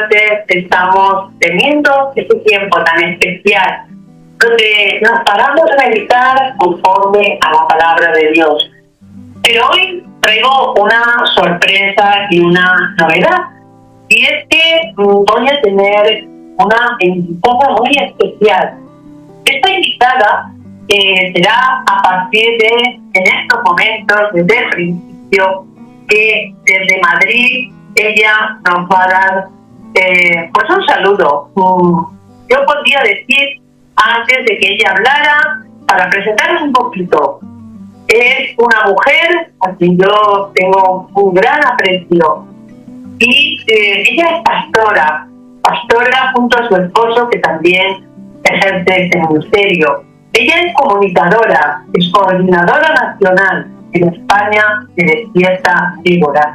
sacerdotes estamos teniendo este tiempo tan especial, donde nos paramos a meditar conforme a la palabra de Dios. Pero hoy traigo una sorpresa y una novedad, y es que voy a tener una invitada muy especial. Esta invitada será a partir de, en estos momentos, desde el principio, que desde Madrid ella nos va a dar pues un saludo. Yo podría decir, antes de que ella hablara, para presentarnos un poquito, es una mujer a quien yo tengo un gran aprecio, y ella es pastora junto a su esposo, que también ejerce este ministerio. Ella es comunicadora, es coordinadora nacional en España de Despierta Débora.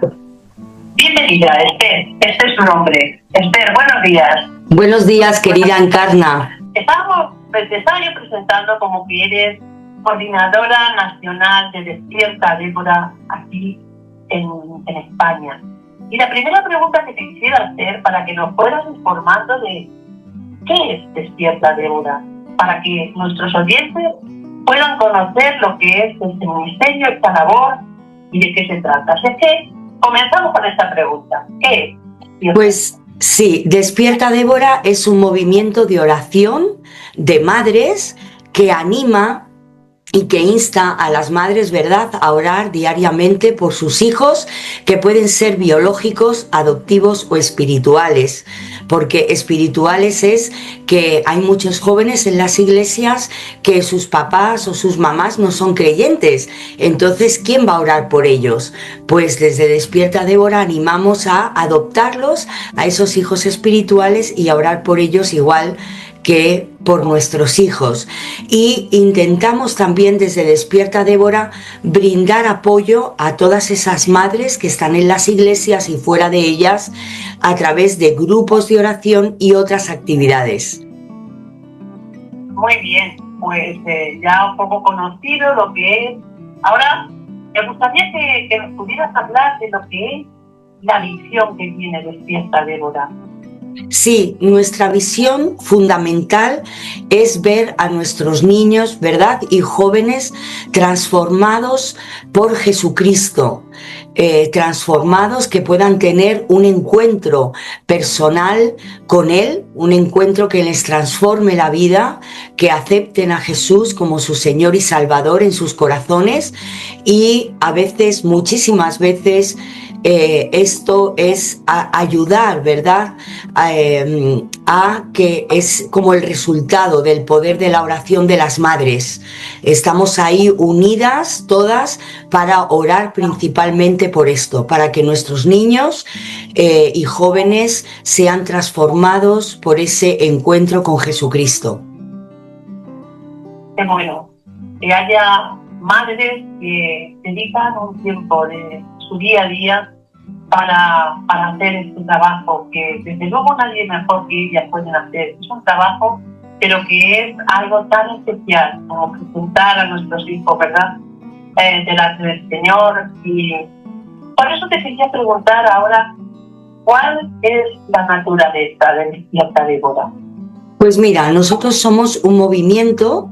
Bienvenida, Esther. Este es su nombre. Esther, buenos días. Buenos días, querida Encarna. Te estaba yo presentando como que eres coordinadora nacional de Despierta Débora aquí en España. Y la primera pregunta que te quisiera hacer, para que nos fueras informando de qué es Despierta Débora, para que nuestros oyentes puedan conocer lo que es este ministerio, esta labor y de qué se trata. Así que comenzamos con esta pregunta. ¿Qué es? Pues sí, Despierta Débora es un movimiento de oración de madres que anima y que insta a las madres, ¿verdad?, a orar diariamente por sus hijos, que pueden ser biológicos, adoptivos o espirituales. Porque espirituales es que hay muchos jóvenes en las iglesias que sus papás o sus mamás no son creyentes. Entonces, ¿quién va a orar por ellos? Pues desde Despierta Débora animamos a adoptarlos, a esos hijos espirituales, y a orar por ellos igual que por nuestros hijos. Y intentamos también desde Despierta Débora brindar apoyo a todas esas madres que están en las iglesias y fuera de ellas a través de grupos de oración y otras actividades. Muy bien, pues ya un poco conocido lo que es. Ahora me gustaría que nos pudieras hablar de lo que es la visión que tiene Despierta Débora. Sí, nuestra visión fundamental es ver a nuestros niños, ¿verdad?, y jóvenes transformados por Jesucristo, transformados, que puedan tener un encuentro personal con Él, un encuentro que les transforme la vida, que acepten a Jesús como su Señor y Salvador en sus corazones. Y a veces, muchísimas veces, esto es ayudar, ¿verdad?, a que es como el resultado del poder de la oración de las madres. Estamos ahí unidas todas para orar principalmente por esto, para que nuestros niños y jóvenes sean transformados por ese encuentro con Jesucristo. Qué bueno, que haya madres que dedican un tiempo de su día a día para hacer este trabajo, que desde luego nadie mejor que ellas pueden hacer. Es un trabajo, pero que es algo tan especial como presentar a nuestros hijos, ¿verdad?, delante del Señor. Y por eso te quería preguntar ahora, ¿cuál es la naturaleza de Despierta Débora? Pues mira, nosotros somos un movimiento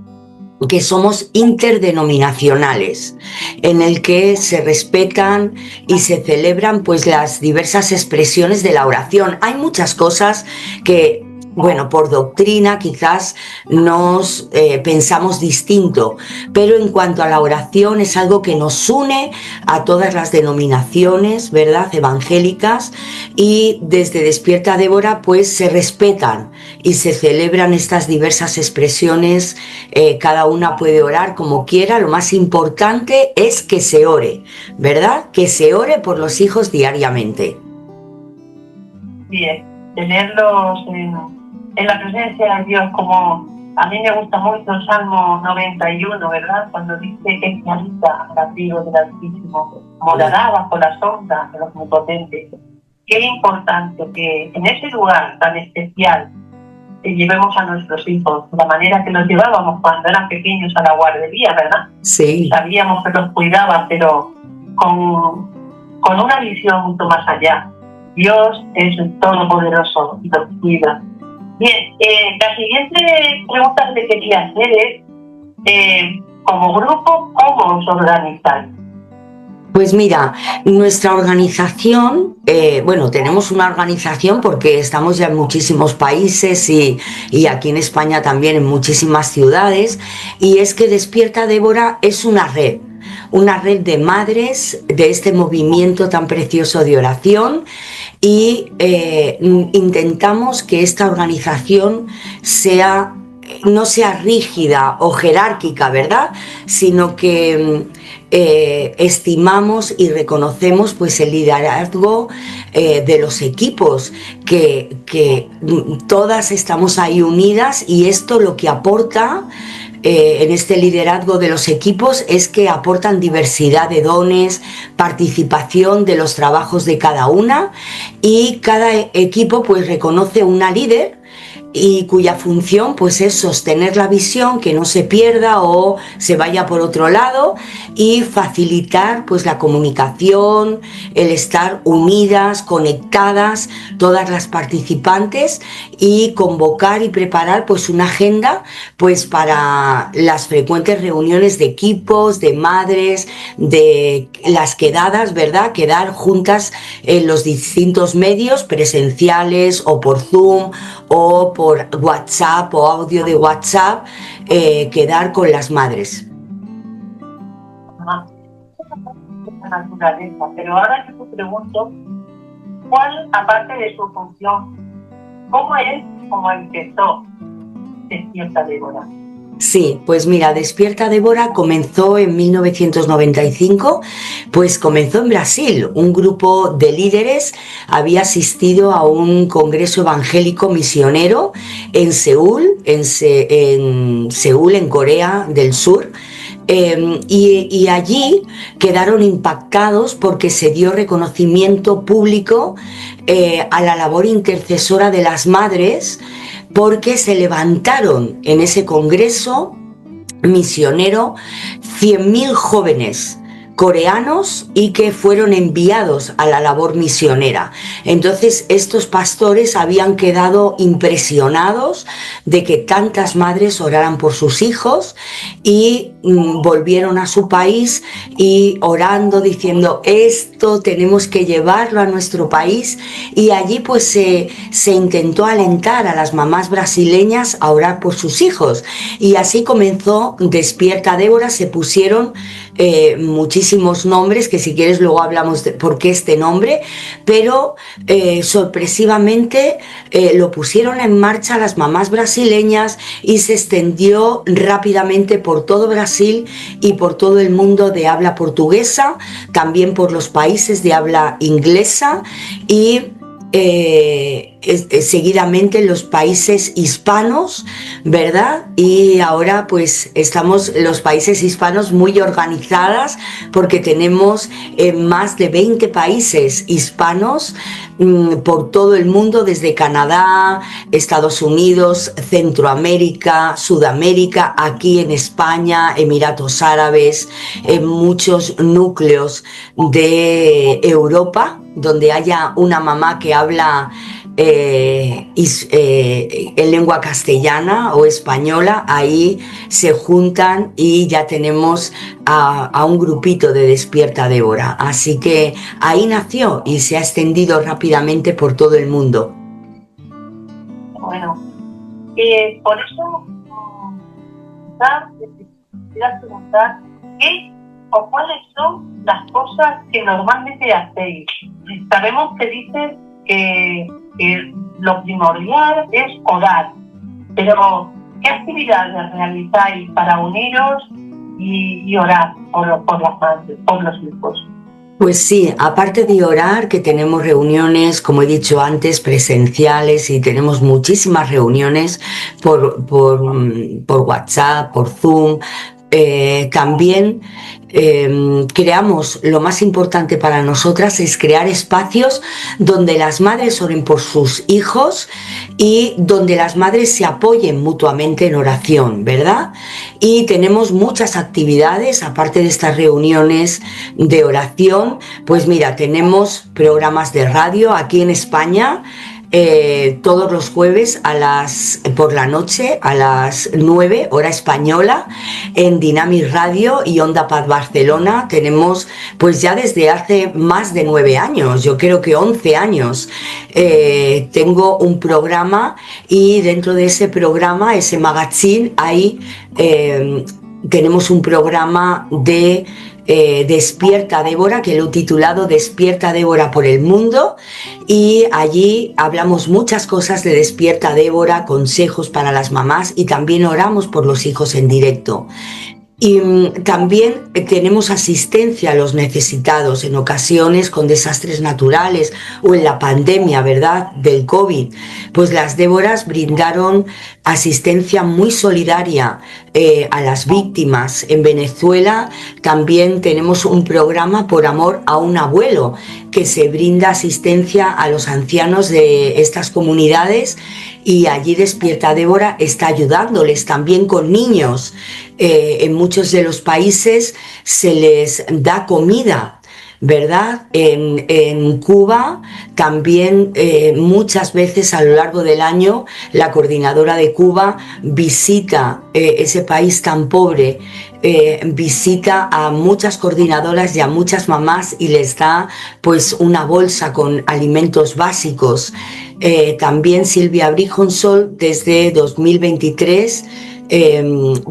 que somos interdenominacionales, en el que se respetan y se celebran pues las diversas expresiones de la oración. Hay muchas cosas que, bueno, por doctrina quizás nos pensamos distinto, pero en cuanto a la oración es algo que nos une a todas las denominaciones, ¿verdad?, evangélicas, y desde Despierta Débora pues se respetan y se celebran estas diversas expresiones. Cada una puede orar como quiera. Lo más importante es que se ore, ¿verdad?, que se ore por los hijos diariamente. Bien, tenerlos en la presencia de Dios, como a mí me gusta mucho el Salmo 91, ¿verdad?, cuando dice que habita al abrigo del Altísimo, morará bajo la sombra de los Omnipotentes. Qué importante que en ese lugar tan especial llevemos a nuestros hijos de la manera que los llevábamos cuando eran pequeños a la guardería, ¿verdad? Sí. Sabíamos que los cuidaban, pero con una visión mucho más allá. Dios es el Todopoderoso y nos cuida. Bien, la siguiente pregunta que quería hacer es, como grupo, ¿cómo os organizáis? Pues mira, nuestra organización, bueno, tenemos una organización porque estamos ya en muchísimos países y aquí en España también en muchísimas ciudades, y es que Despierta Débora es una red de madres de este movimiento tan precioso de oración, y intentamos que esta organización no sea rígida o jerárquica, ¿verdad? Sino que estimamos y reconocemos pues el liderazgo de los equipos, que todas estamos ahí unidas, y esto lo que aporta en este liderazgo de los equipos es que aportan diversidad de dones, participación de los trabajos de cada una, y cada equipo pues reconoce una líder y cuya función pues es sostener la visión, que no se pierda o se vaya por otro lado, y facilitar pues la comunicación, el estar unidas, conectadas todas las participantes, y convocar y preparar pues una agenda pues para las frecuentes reuniones de equipos, de madres, de las quedadas, ¿verdad? Quedar juntas en los distintos medios presenciales o por Zoom o por WhatsApp o audio de WhatsApp, quedar con las madres. Naturaleza, pero ahora yo te pregunto, ¿cuál, aparte de su función, cómo empezó Despierta Débora? Sí, pues mira, Despierta Débora comenzó en 1995, pues comenzó en Brasil. Un grupo de líderes había asistido a un congreso evangélico misionero en Seúl, en Corea del Sur. Y allí quedaron impactados porque se dio reconocimiento público a la labor intercesora de las madres, porque se levantaron en ese congreso misionero 100.000 jóvenes coreanos y que fueron enviados a la labor misionera. Entonces estos pastores habían quedado impresionados de que tantas madres oraran por sus hijos, y volvieron a su país y orando, diciendo: esto tenemos que llevarlo a nuestro país. Y allí pues se intentó alentar a las mamás brasileñas a orar por sus hijos, y así comenzó Despierta Débora. Se pusieron muchísimos nombres, que si quieres luego hablamos de por qué este nombre, pero sorpresivamente lo pusieron en marcha las mamás brasileñas, y se extendió rápidamente por todo Brasil y por todo el mundo de habla portuguesa, también por los países de habla inglesa, y seguidamente en los países hispanos, ¿verdad? Y ahora pues estamos los países hispanos muy organizadas, porque tenemos más de 20 países hispanos por todo el mundo, desde Canadá, Estados Unidos, Centroamérica, Sudamérica, aquí en España, Emiratos Árabes, en muchos núcleos de Europa, donde haya una mamá que habla en lengua castellana o española. Ahí se juntan y ya tenemos a un grupito de Despierta Débora. Así que ahí nació y se ha extendido rápidamente por todo el mundo. Bueno, por eso quisiera preguntar qué o cuáles son las cosas que normalmente hacéis. Sabemos que dices que lo primordial es orar, pero ¿qué actividades realizáis para uniros y orar por las madres, por los hijos? Pues sí, aparte de orar, que tenemos reuniones, como he dicho antes, presenciales, y tenemos muchísimas reuniones por WhatsApp, por Zoom. También creamos, lo más importante para nosotras es crear espacios donde las madres oren por sus hijos y donde las madres se apoyen mutuamente en oración, ¿verdad? Y tenemos muchas actividades, aparte de estas reuniones de oración, pues mira, tenemos programas de radio aquí en España, todos los jueves por la noche a las 9 hora española en Dynamic Radio y Onda Paz Barcelona. Tenemos pues ya desde hace más de 9 años, yo creo que 11 años, tengo un programa y dentro de ese programa, ese magazine, ahí tenemos un programa de Despierta Débora, que lo he titulado Despierta Débora por el mundo, y allí hablamos muchas cosas de Despierta Débora, consejos para las mamás, y también oramos por los hijos en directo. Y también tenemos asistencia a los necesitados en ocasiones con desastres naturales o en la pandemia, ¿verdad?, del COVID. Pues las Déboras brindaron asistencia muy solidaria a las víctimas. En Venezuela también tenemos un programa por amor a un abuelo que se brinda asistencia a los ancianos de estas comunidades, y allí Despierta Débora está ayudándoles también con niños. En muchos de los países se les da comida, ¿verdad? En Cuba también muchas veces a lo largo del año la coordinadora de Cuba visita ese país tan pobre, visita a muchas coordinadoras y a muchas mamás y les da pues una bolsa con alimentos básicos. También Silvia Brijonsol desde 2023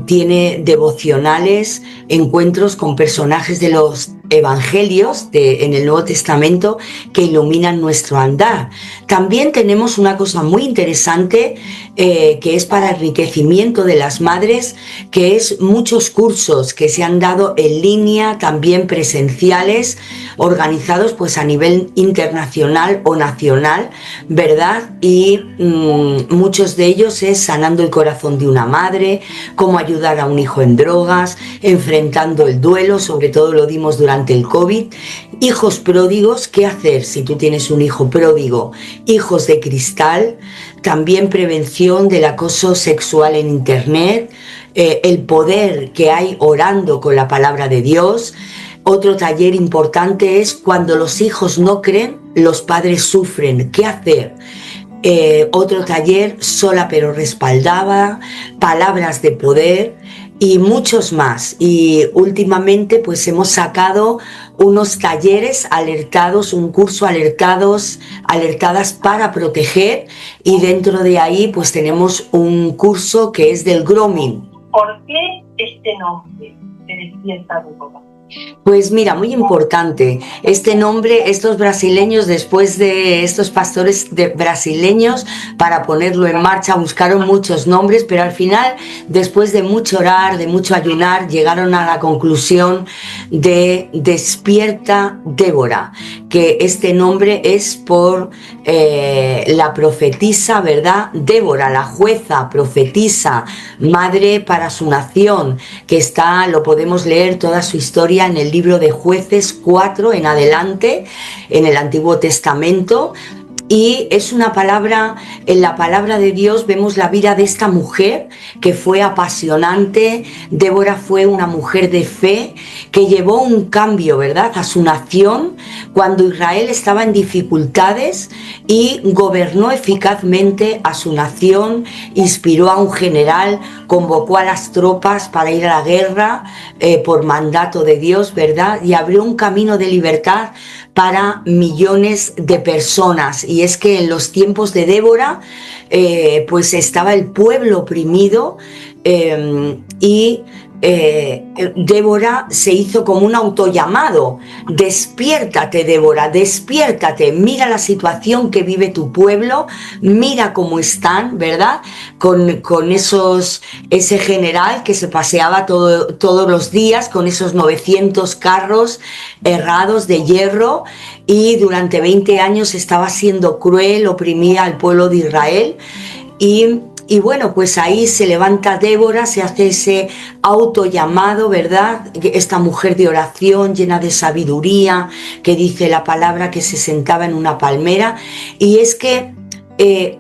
tiene devocionales, encuentros con personajes de los evangelios en el Nuevo Testamento que iluminan nuestro andar. También tenemos una cosa muy interesante que es para enriquecimiento de las madres, que es muchos cursos que se han dado en línea, también presenciales, organizados pues a nivel internacional o nacional, ¿verdad? Y muchos de ellos es sanando el corazón de una madre, cómo ayudar a un hijo en drogas, enfrentando el duelo, sobre todo lo dimos durante el COVID, hijos pródigos, qué hacer si tú tienes un hijo pródigo, hijos de cristal, también prevención del acoso sexual en internet, el poder que hay orando con la palabra de Dios. Otro taller importante es cuando los hijos no creen, los padres sufren, ¿qué hacer? Otro taller, sola pero respaldada, palabras de poder y muchos más. Y últimamente pues hemos sacado unos talleres alertados, un curso alertadas para proteger, y dentro de ahí pues tenemos un curso que es del grooming. ¿Por qué este nombre de Despierta Débora? Pues mira, muy importante, este nombre, estos brasileños, después de estos pastores brasileños, para ponerlo en marcha, buscaron muchos nombres, pero al final, después de mucho orar, de mucho ayunar, llegaron a la conclusión de Despierta Débora, que este nombre es por la profetisa, ¿verdad? Débora, la jueza, profetisa, madre para su nación, que lo podemos leer toda su historia en el libro de Jueces 4 en adelante, en el Antiguo Testamento. Y es una palabra, en la palabra de Dios vemos la vida de esta mujer que fue apasionante. Débora fue una mujer de fe que llevó un cambio, ¿verdad?, a su nación cuando Israel estaba en dificultades, y gobernó eficazmente a su nación, inspiró a un general, convocó a las tropas para ir a la guerra por mandato de Dios, ¿verdad?, y abrió un camino de libertad para millones de personas. Y es que en los tiempos de Débora pues estaba el pueblo oprimido, y Débora se hizo como un autollamado: despiértate, Débora, despiértate, mira la situación que vive tu pueblo, mira cómo están, ¿verdad? Con ese general que se paseaba todos los días con esos 900 carros herrados de hierro, y durante 20 años estaba siendo cruel, oprimía al pueblo de Israel. Y Y bueno, pues ahí se levanta Débora, se hace ese autollamado, ¿verdad? Esta mujer de oración llena de sabiduría, que dice la palabra que se sentaba en una palmera. Y es que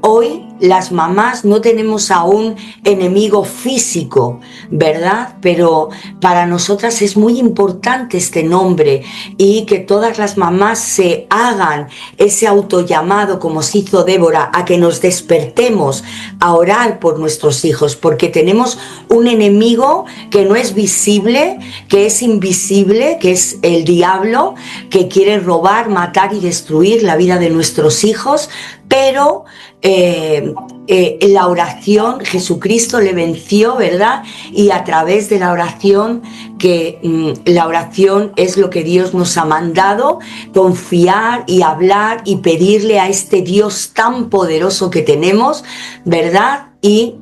hoy las mamás no tenemos a un enemigo físico, ¿verdad? Pero para nosotras es muy importante este nombre y que todas las mamás se hagan ese autollamado como se hizo Débora, a que nos despertemos a orar por nuestros hijos, porque tenemos un enemigo que no es visible, que es invisible, que es el diablo, que quiere robar, matar y destruir la vida de nuestros hijos, pero la oración, Jesucristo le venció, ¿verdad? Y a través de la oración, que la oración es lo que Dios nos ha mandado, confiar y hablar y pedirle a este Dios tan poderoso que tenemos, ¿verdad? Y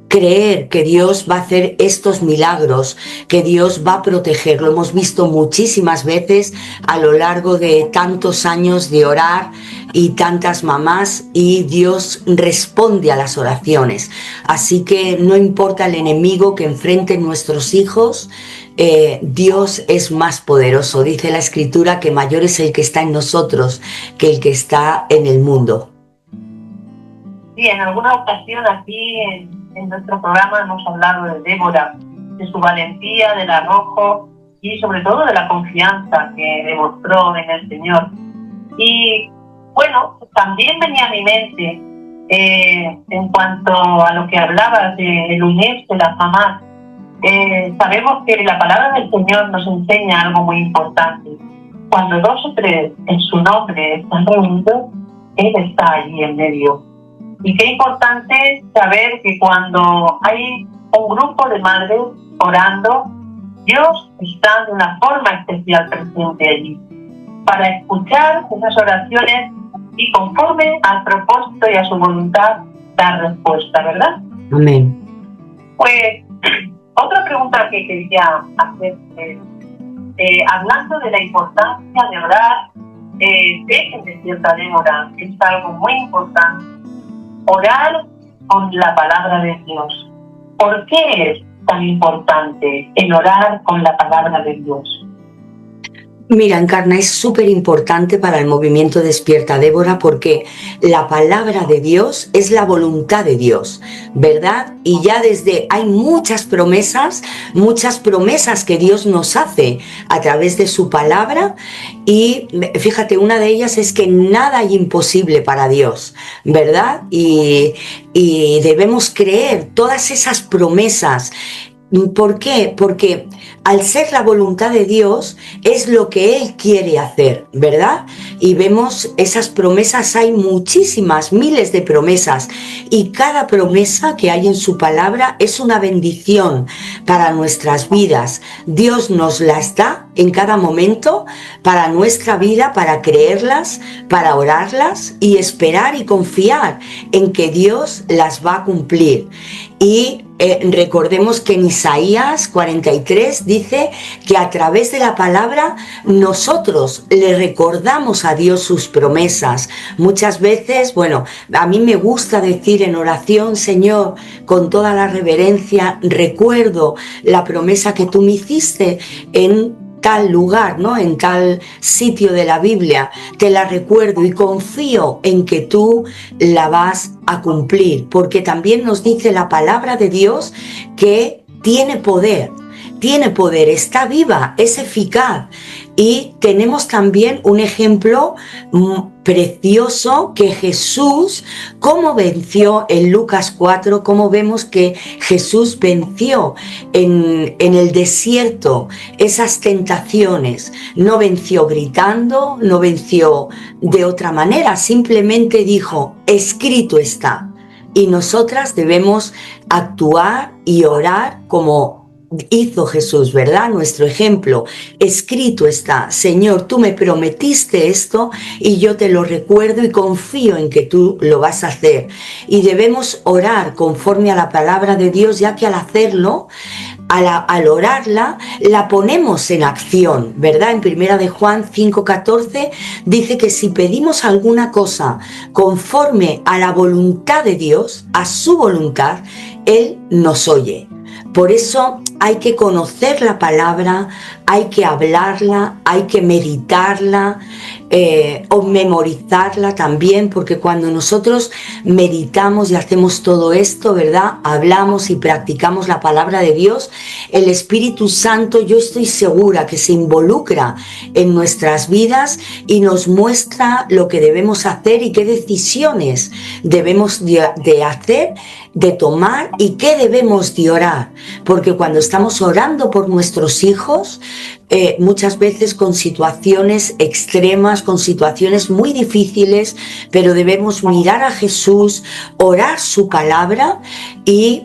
creer que Dios va a hacer estos milagros, que Dios va a proteger. Lo hemos visto muchísimas veces a lo largo de tantos años de orar y tantas mamás, y Dios responde a las oraciones. Así que no importa el enemigo que enfrenten nuestros hijos, Dios es más poderoso. Dice la Escritura que mayor es el que está en nosotros que el que está en el mundo. Sí, en alguna ocasión aquí en nuestro programa hemos hablado de Débora, de su valentía, del arrojo y sobre todo de la confianza que demostró en el Señor. Y bueno, también venía a mi mente, en cuanto a lo que hablabas del unirse las mamás, sabemos que la palabra del Señor nos enseña algo muy importante. Cuando 2 o 3 en su nombre están reunidos, Él está allí en medio. Y qué importante saber que cuando hay un grupo de madres orando, Dios está de una forma especial presente allí, para escuchar esas oraciones y conforme al propósito y a su voluntad dar respuesta, ¿verdad? Amén. Pues otra pregunta que quería hacer es, hablando de la importancia de orar, dejen de cierta Débora, es algo muy importante. Orar con la palabra de Dios. ¿Por qué es tan importante el orar con la palabra de Dios? Mira, Encarna, es súper importante para el movimiento Despierta Débora, porque la palabra de Dios es la voluntad de Dios, ¿verdad? Y ya hay muchas promesas que Dios nos hace a través de su palabra, y fíjate, una de ellas es que nada hay imposible para Dios, ¿verdad? Y debemos creer todas esas promesas. ¿Por qué? Porque al ser la voluntad de Dios es lo que Él quiere hacer, ¿verdad? Y vemos esas promesas, hay muchísimas, miles de promesas, y cada promesa que hay en su palabra es una bendición para nuestras vidas. Dios nos las da en cada momento para nuestra vida, para creerlas, para orarlas y esperar y confiar en que Dios las va a cumplir. Y recordemos que en Isaías 43 dice que a través de la palabra nosotros le recordamos a Dios sus promesas. Muchas veces, bueno, a mí me gusta decir en oración: Señor, con toda la reverencia, recuerdo la promesa que tú me hiciste en tal lugar, ¿no? En tal sitio de la Biblia, te la recuerdo y confío en que tú la vas a cumplir, porque también nos dice la palabra de Dios que tiene poder, está viva, es eficaz. Y tenemos también un ejemplo precioso, que Jesús, cómo venció en Lucas 4, cómo vemos que Jesús venció en el desierto esas tentaciones. No venció gritando, no venció de otra manera, simplemente dijo: escrito está. Y nosotras debemos actuar y orar como hizo Jesús, ¿verdad? Nuestro ejemplo. Escrito está: Señor, tú me prometiste esto y yo te lo recuerdo y confío en que tú lo vas a hacer. Y debemos orar conforme a la palabra de Dios, ya que al hacerlo al orarla, la ponemos en acción, ¿verdad? En 1 de Juan 5:14 dice que si pedimos alguna cosa conforme a la voluntad de Dios, a su voluntad, Él nos oye. Por eso hay que conocer la palabra, hay que hablarla, hay que meditarla o memorizarla también, porque cuando nosotros meditamos y hacemos todo esto, ¿verdad? Hablamos y practicamos la palabra de Dios, el Espíritu Santo, yo estoy segura que se involucra en nuestras vidas y nos muestra lo que debemos hacer y qué decisiones debemos de hacer, de tomar y qué debemos de orar, porque cuando estamos orando por nuestros hijos, muchas veces con situaciones extremas, con situaciones muy difíciles, pero debemos mirar a Jesús, orar su palabra y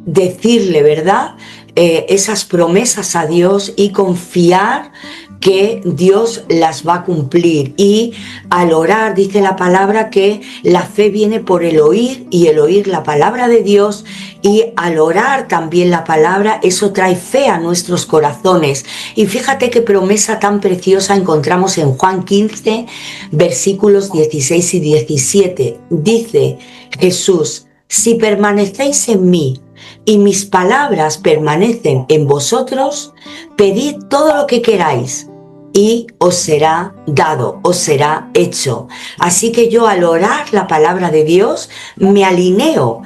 decirle, ¿verdad? Esas promesas a Dios y confiar que Dios las va a cumplir. Y al orar, dice la palabra que la fe viene por el oír y el oír la palabra de Dios, y al orar también la palabra, eso trae fe a nuestros corazones. Y fíjate qué promesa tan preciosa encontramos en Juan 15, versículos 16 y 17. Dice Jesús: si permanecéis en mí y mis palabras permanecen en vosotros, pedid todo lo que queráis y os será dado, os será hecho. Así que yo, al orar la palabra de Dios, me alineo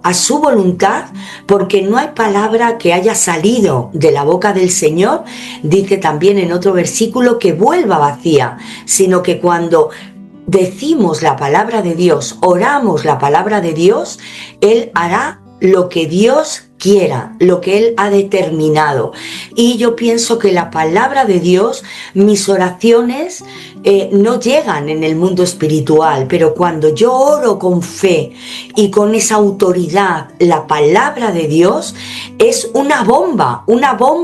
a su voluntad, porque no hay palabra que haya salido de la boca del Señor, dice también en otro versículo, que vuelva vacía, sino que cuando decimos la palabra de Dios, oramos la palabra de Dios, Él hará lo que Dios quiera, lo que Él ha determinado. Y yo pienso que la palabra de Dios, mis oraciones no llegan en el mundo espiritual, pero cuando yo oro con fe y con esa autoridad, la palabra de Dios es una bomba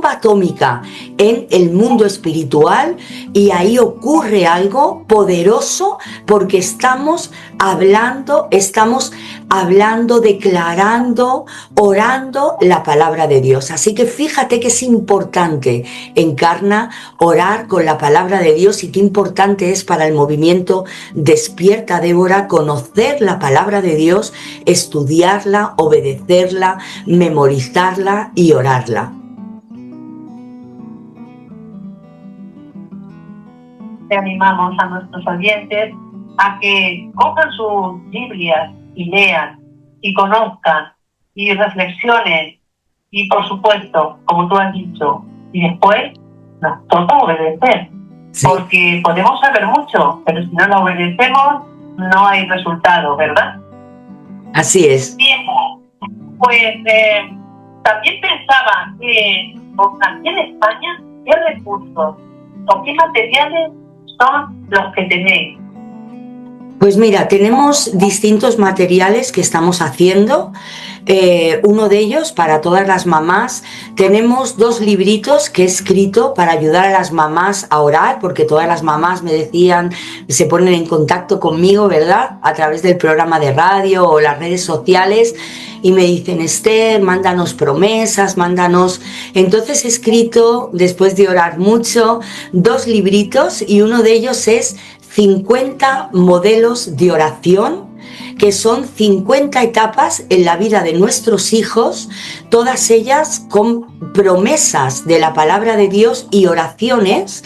atómica en el mundo espiritual, y ahí ocurre algo poderoso, porque estamos hablando, declarando, orando la palabra de Dios. Así que fíjate que es importante, Encarna, orar con la palabra de Dios, y qué importante es para el movimiento Despierta Débora conocer la palabra de Dios, estudiarla, obedecerla, memorizarla y orarla. Te animamos a nuestros oyentes a que cojan sus Biblias y lean y conozcan y reflexionen, y por supuesto, como tú has dicho, y después nos toca obedecer, sí, porque podemos saber mucho, pero si no lo obedecemos no hay resultado, ¿verdad? Así es. Bien, pues también pensaba que aquí en España, ¿qué recursos o qué materiales son los que tenéis? Pues mira, tenemos distintos materiales que estamos haciendo. Uno de ellos, para todas las mamás, tenemos 2 libritos que he escrito para ayudar a las mamás a orar, porque todas las mamás me decían, se ponen en contacto conmigo, ¿verdad?, a través del programa de radio o las redes sociales, y me dicen: Esther, mándanos promesas, mándanos. Entonces he escrito, después de orar mucho, 2 libritos, y uno de ellos es 50 modelos de oración, que son 50 etapas en la vida de nuestros hijos, todas ellas con promesas de la palabra de Dios y oraciones,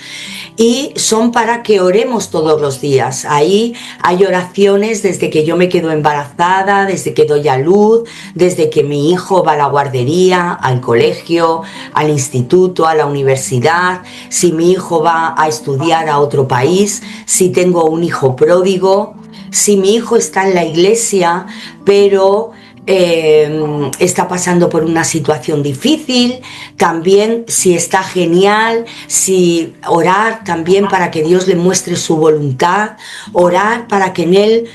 y son para que oremos todos los días. Ahí hay oraciones desde que yo me quedo embarazada, desde que doy a luz, desde que mi hijo va a la guardería, al colegio, al instituto, a la universidad, si mi hijo va a estudiar a otro país, si tengo un hijo pródigo, si mi hijo está en la iglesia, pero está pasando por una situación difícil, también si está genial, si orar también para que Dios le muestre su voluntad, orar para que en él,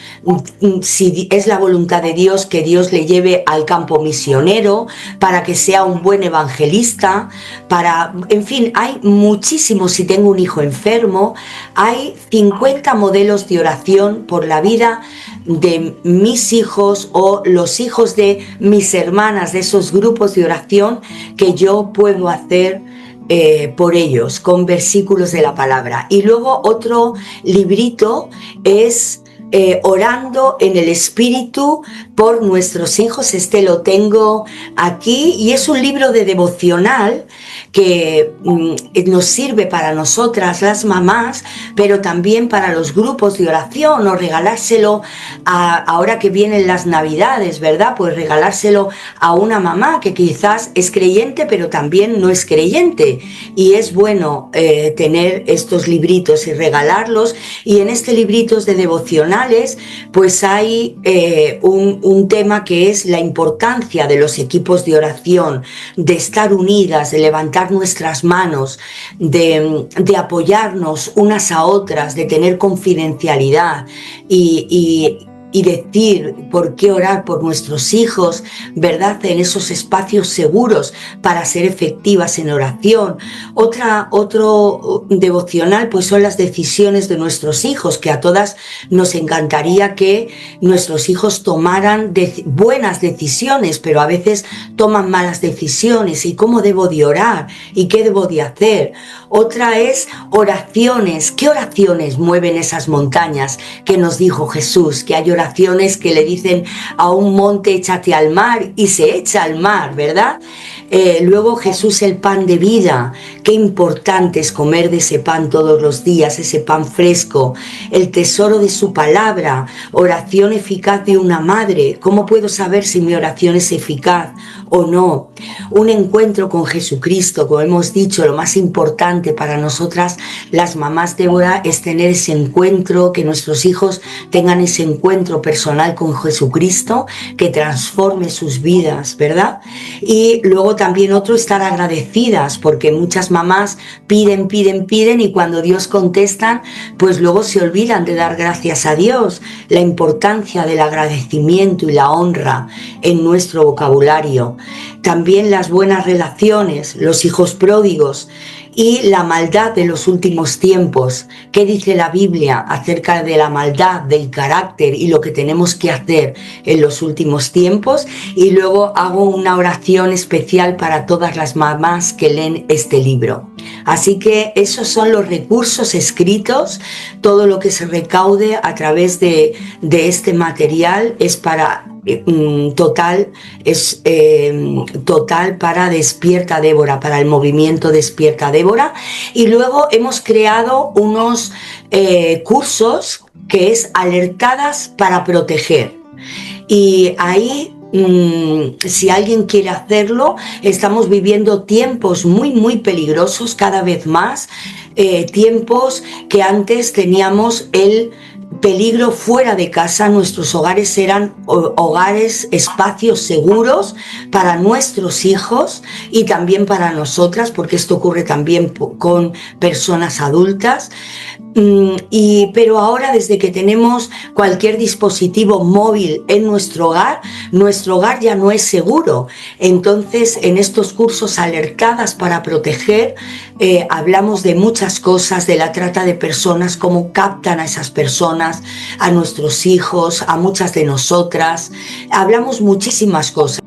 si es la voluntad de Dios, que Dios le lleve al campo misionero, para que sea un buen evangelista, en fin, hay muchísimos. Si tengo un hijo enfermo, hay 50 modelos de oración por la vida de mis hijos o los hijos hijos de mis hermanas, de esos grupos de oración que yo puedo hacer por ellos, con versículos de la palabra. Y luego otro librito es Orando en el Espíritu por nuestros hijos. Este lo tengo aquí y es un libro de devocional que nos sirve para nosotras las mamás, pero también para los grupos de oración, o regalárselo ahora que vienen las Navidades, ¿verdad? Pues regalárselo a una mamá que quizás es creyente pero también no es creyente, y es bueno tener estos libritos y regalarlos. Y en este libritos de devocionales pues hay un tema que es la importancia de los equipos de oración, de estar unidas, de levantar nuestras manos, de apoyarnos unas a otras, de tener confidencialidad y decir por qué orar por nuestros hijos, ¿verdad? En esos espacios seguros para ser efectivas en oración. Otro devocional pues son las decisiones de nuestros hijos, que a todas nos encantaría que nuestros hijos tomaran buenas decisiones, pero a veces toman malas decisiones. ¿Y cómo debo de orar? ¿Y qué debo de hacer? Otra es oraciones. ¿Qué oraciones mueven esas montañas que nos dijo Jesús? Que hay oraciones que le dicen a un monte échate al mar y se echa al mar, ¿verdad? Luego Jesús, el pan de vida. Qué importante es comer de ese pan todos los días, ese pan fresco, el tesoro de su palabra, oración eficaz de una madre. ¿Cómo puedo saber si mi oración es eficaz o no? Un encuentro con Jesucristo, como hemos dicho, lo más importante para nosotras las mamás de Débora es tener ese encuentro, que nuestros hijos tengan ese encuentro personal con Jesucristo que transforme sus vidas, ¿verdad? Y luego también otro, estar agradecidas, porque muchas mamás piden y cuando Dios contesta, pues luego se olvidan de dar gracias a Dios. La importancia del agradecimiento y la honra en nuestro vocabulario. También las buenas relaciones, los hijos pródigos y la maldad de los últimos tiempos. ¿Qué dice la Biblia acerca de la maldad, del carácter y lo que tenemos que hacer en los últimos tiempos? Y luego hago una oración especial para todas las mamás que leen este libro. Así que esos son los recursos escritos. Todo lo que se recaude a través de este material es para total para Despierta Débora, para el movimiento Despierta Débora. Y luego hemos creado unos cursos que es Alertadas para Proteger. Y ahí, si alguien quiere hacerlo, estamos viviendo tiempos muy peligrosos cada vez más, tiempos que antes teníamos el peligro fuera de casa. Nuestros hogares eran hogares, espacios seguros para nuestros hijos y también para nosotras, porque esto ocurre también con personas adultas. Pero ahora, desde que tenemos cualquier dispositivo móvil en nuestro hogar ya no es seguro. Entonces, en estos cursos Alertadas para Proteger, hablamos de muchas cosas, de la trata de personas, cómo captan a esas personas, a nuestros hijos, a muchas de nosotras. Hablamos muchísimas cosas.